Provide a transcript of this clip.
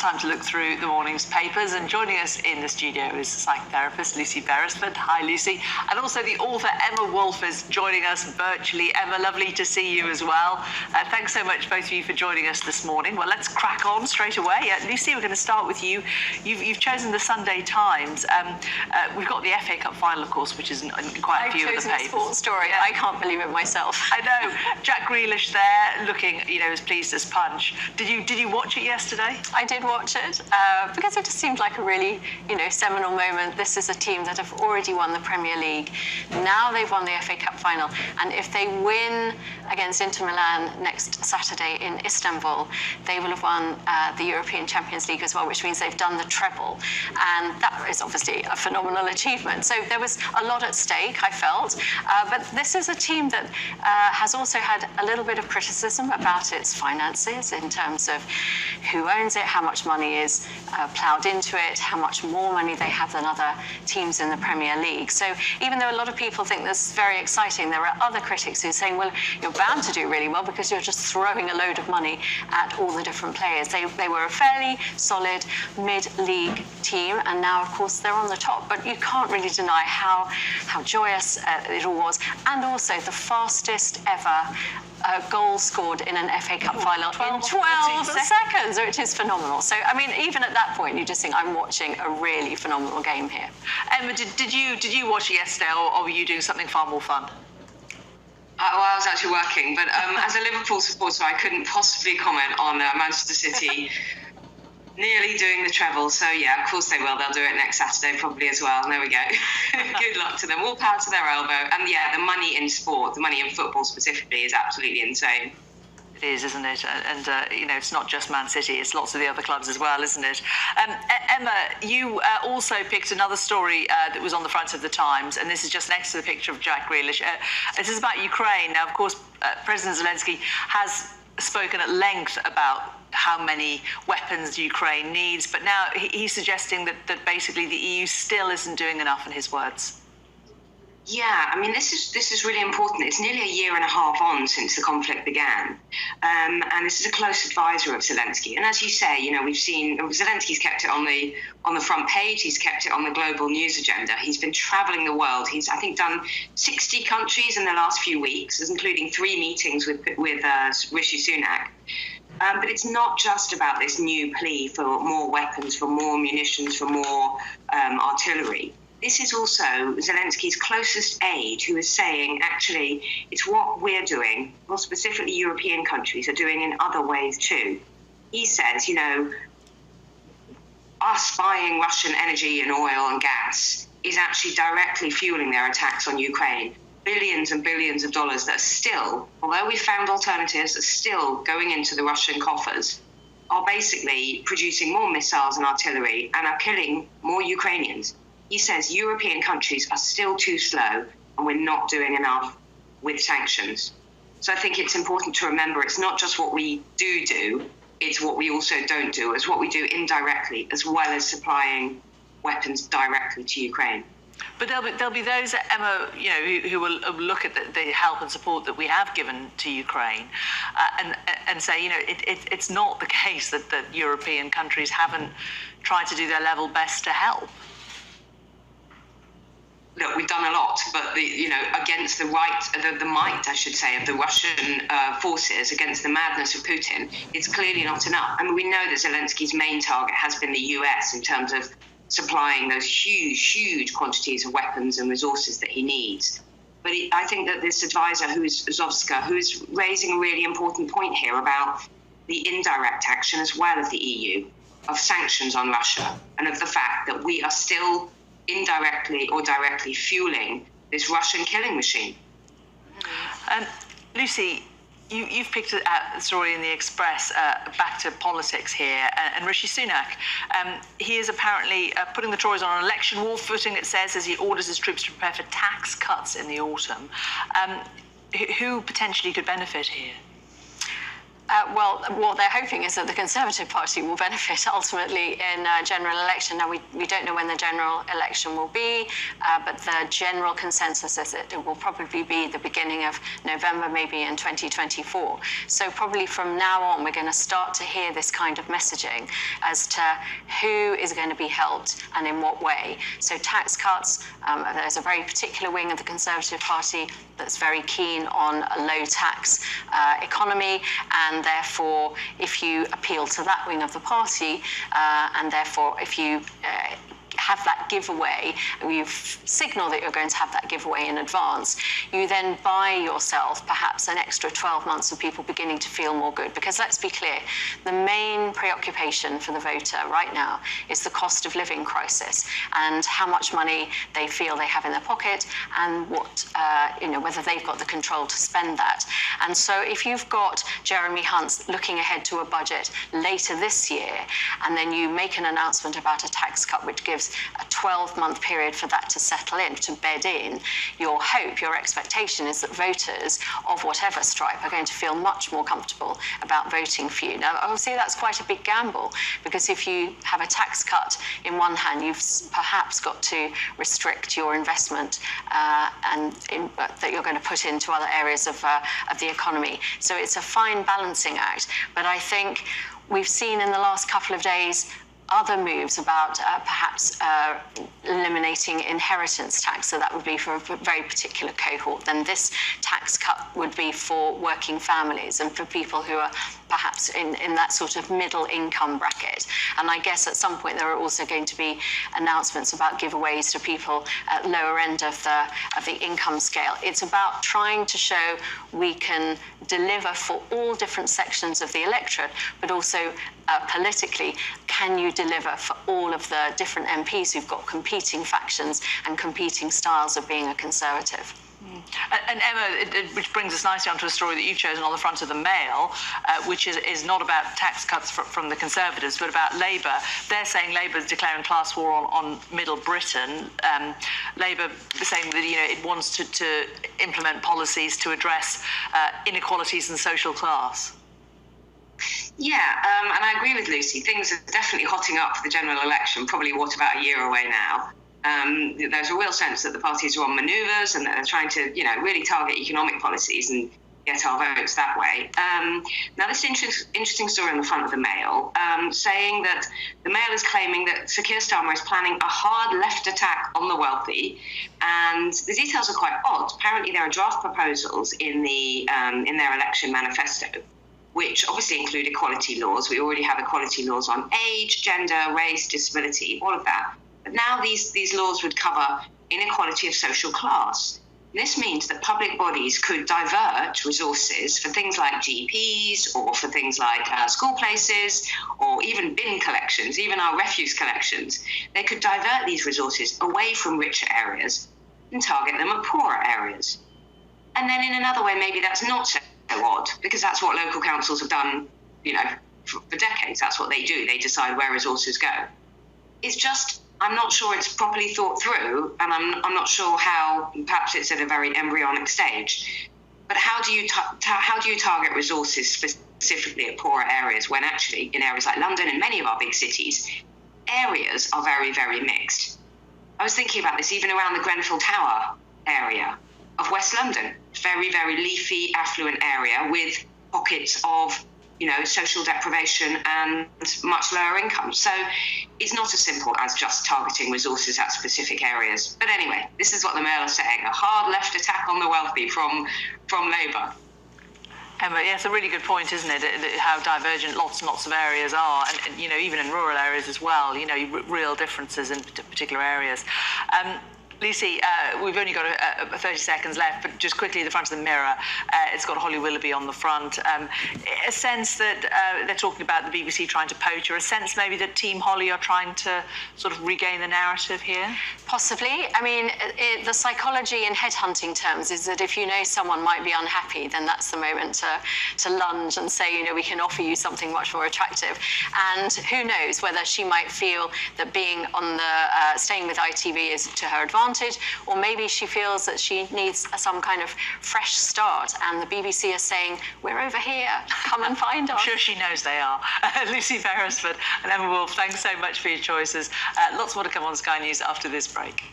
time to look through the morning's papers, and joining us in the studio is psychotherapist Lucy Beresford. Hi, Lucy. And also the author Emma Wolf is joining us virtually. Emma, lovely to see you as well. Thanks so much, both of you, for joining us this morning. Well, let's crack on straight away. Lucy, we're going to start with you. You've chosen the Sunday Times. We've got the FA Cup final, of course, which is in quite a few of the papers. I've chosen a sports story. Yeah. I can't believe it myself. I know. Jack Grealish there, looking, as pleased as punch. Did you watch it yesterday? I did watch it because it just seemed like a really, seminal moment. This is a team that have already won the Premier League. Now they've won the FA Cup final, and if they win against Inter Milan next Saturday in Istanbul, they will have won the European Champions League as well, which means they've done the treble, and that is obviously a phenomenal achievement. So there was a lot at stake, I felt, but this is a team that has also had a little bit of criticism about its finances in terms of who owns it, how much money is ploughed into it, how much more money they have than other teams in the Premier League. So even though a lot of people think this is very exciting, there are other critics who are saying, well, you're bound to do really well because you're just throwing a load of money at all the different players. They were a fairly solid mid-league team, and now, of course, they're on the top. But you can't really deny how joyous it all was, and also the fastest ever goal scored in an FA Cup final in 12 seconds, which is phenomenal. So, I mean, even at that point, you just think, I'm watching a really phenomenal game here. Emma, did you watch it yesterday, or were you doing something far more fun? Well, I was actually working, but as a Liverpool supporter, I couldn't possibly comment on Manchester City nearly doing the treble. So, yeah, of course they will. They'll do it next Saturday probably as well. There we go. Good luck to them. All power to their elbow. And, yeah, the money in sport, the money in football specifically, is absolutely insane. It is, isn't it? And it's not just Man City, it's lots of the other clubs as well, isn't it? Emma, you also picked another story that was on the front of the Times, and this is just next to the picture of Jack Grealish. This is about Ukraine. Now, of course, President Zelensky has spoken at length about how many weapons Ukraine needs, but now he's suggesting that basically the EU still isn't doing enough, in his words. Yeah, I mean, this is really important. It's nearly a year and a half on since the conflict began, and this is a close advisor of Zelensky. And as you say, we've seen Zelensky's kept it on the front page. He's kept it on the global news agenda. He's been traveling the world. He's, I think, done 60 countries in the last few weeks, including 3 meetings with Rishi Sunak. But it's not just about this new plea for more weapons, for more munitions, for more artillery. This is also Zelensky's closest aide who is saying, actually, it's what we're doing, more specifically European countries are doing in other ways too. He says, us buying Russian energy and oil and gas is actually directly fueling their attacks on Ukraine. Billions and billions of dollars that are still, although we've found alternatives, are still going into the Russian coffers, are basically producing more missiles and artillery and are killing more Ukrainians. He says European countries are still too slow and we're not doing enough with sanctions. So I think it's important to remember it's not just what we do, it's what we also don't do. It's what we do indirectly, as well as supplying weapons directly to Ukraine. But there'll be those, Emma, who will look at the help and support that we have given to Ukraine and say, it's not the case that European countries haven't tried to do their level best to help. Look, we've done a lot, but against the might, I should say, of the Russian forces, against the madness of Putin, it's clearly not enough. I mean, we know that Zelensky's main target has been the US in terms of supplying those huge quantities of weapons and resources that he needs. But I think that this advisor, who's Zovska, who's raising a really important point here about the indirect action as well of the EU, of sanctions on Russia, and of the fact that we are still indirectly or directly fueling this Russian killing machine. Lucy, you've picked a story in the Express back to politics here, and Rishi Sunak, he is apparently putting the Tories on an election war footing, it says, as he orders his troops to prepare for tax cuts in the autumn. Who potentially could benefit here? Well, what they're hoping is that the Conservative Party will benefit ultimately in a general election. Now, we don't know when the general election will be, but the general consensus is that it will probably be the beginning of November, maybe in 2024. So probably from now on, we're going to start to hear this kind of messaging as to who is going to be helped and in what way. So tax cuts, there's a very particular wing of the Conservative Party that's very keen on a low tax economy, and therefore if you appeal to that wing of the party, and therefore if you have that giveaway, you've signaled that you're going to have that giveaway in advance, you then buy yourself perhaps an extra 12 months of people beginning to feel more good. Because let's be clear, the main preoccupation for the voter right now is the cost of living crisis and how much money they feel they have in their pocket and what, whether they've got the control to spend that. And so if you've got Jeremy Hunt looking ahead to a budget later this year, and then you make an announcement about a tax cut which gives a 12-month period for that to settle in, to bed in, your hope, your expectation is that voters of whatever stripe are going to feel much more comfortable about voting for you. Now, obviously, that's quite a big gamble, because if you have a tax cut in one hand, you've perhaps got to restrict your investment that you're going to put into other areas of the economy. So it's a fine balancing act. But I think we've seen in the last couple of days other moves about perhaps eliminating inheritance tax. So that would be for a very particular cohort. Then this tax cut would be for working families and for people who are perhaps in that sort of middle income bracket. And I guess at some point there are also going to be announcements about giveaways to people at lower end of the income scale. It's about trying to show we can deliver for all different sections of the electorate, but also politically, can you deliver for all of the different MPs who've got competing factions and competing styles of being a Conservative? And Emma, which brings us nicely onto a story that you've chosen on the front of the Mail, which is not about tax cuts from the Conservatives, but about Labour. They're saying Labour is declaring class war on Middle Britain. Labour saying that it wants to implement policies to address inequalities in social class. Yeah, and I agree with Lucy. Things are definitely hotting up for the general election, probably about a year away now. There's a real sense that the parties are on manoeuvres and that they're trying to, really target economic policies and get our votes that way. Now, this interesting story on the front of the Mail, saying that the Mail is claiming that Sir Keir Starmer is planning a hard left attack on the wealthy, and the details are quite odd. Apparently, there are draft proposals in their election manifesto, which obviously include equality laws. We already have equality laws on age, gender, race, disability, all of that. But now these laws would cover inequality of social class. This means that public bodies could divert resources for things like GPs or for things like school places or even bin collections, even our refuse collections. They could divert these resources away from richer areas and target them at poorer areas. And then in another way, maybe that's not so odd, because that's what local councils have done, for decades. That's what they do. They decide where resources go. It's just, I'm not sure it's properly thought through, and I'm not sure how, perhaps it's at a very embryonic stage. But how do you target resources specifically at poorer areas when actually in areas like London and many of our big cities, areas are very, very mixed? I was thinking about this even around the Grenfell Tower area of West London, very, very leafy, affluent area with pockets of, social deprivation and much lower income. So it's not as simple as just targeting resources at specific areas. But anyway, this is what the Mail are saying, a hard left attack on the wealthy from Labour. Emma, yeah, it's a really good point, isn't it? How divergent lots and lots of areas are, and even in rural areas as well, real differences in particular areas. Lucy, we've only got 30 seconds left, but just quickly, the front of the Mirror, it's got Holly Willoughby on the front. A sense that they're talking about the BBC trying to poach, or a sense maybe that Team Holly are trying to sort of regain the narrative here? Possibly. I mean, the psychology in headhunting terms is that if you know someone might be unhappy, then that's the moment to lunge and say, we can offer you something much more attractive. And who knows whether she might feel that being on staying with ITV is to her advantage, wanted, or maybe she feels that she needs some kind of fresh start, and the BBC is saying, we're over here, come and find us. I'm sure she knows they are. Lucy Beresford and Emma Wolfe, thanks so much for your choices. Lots more to come on Sky News after this break.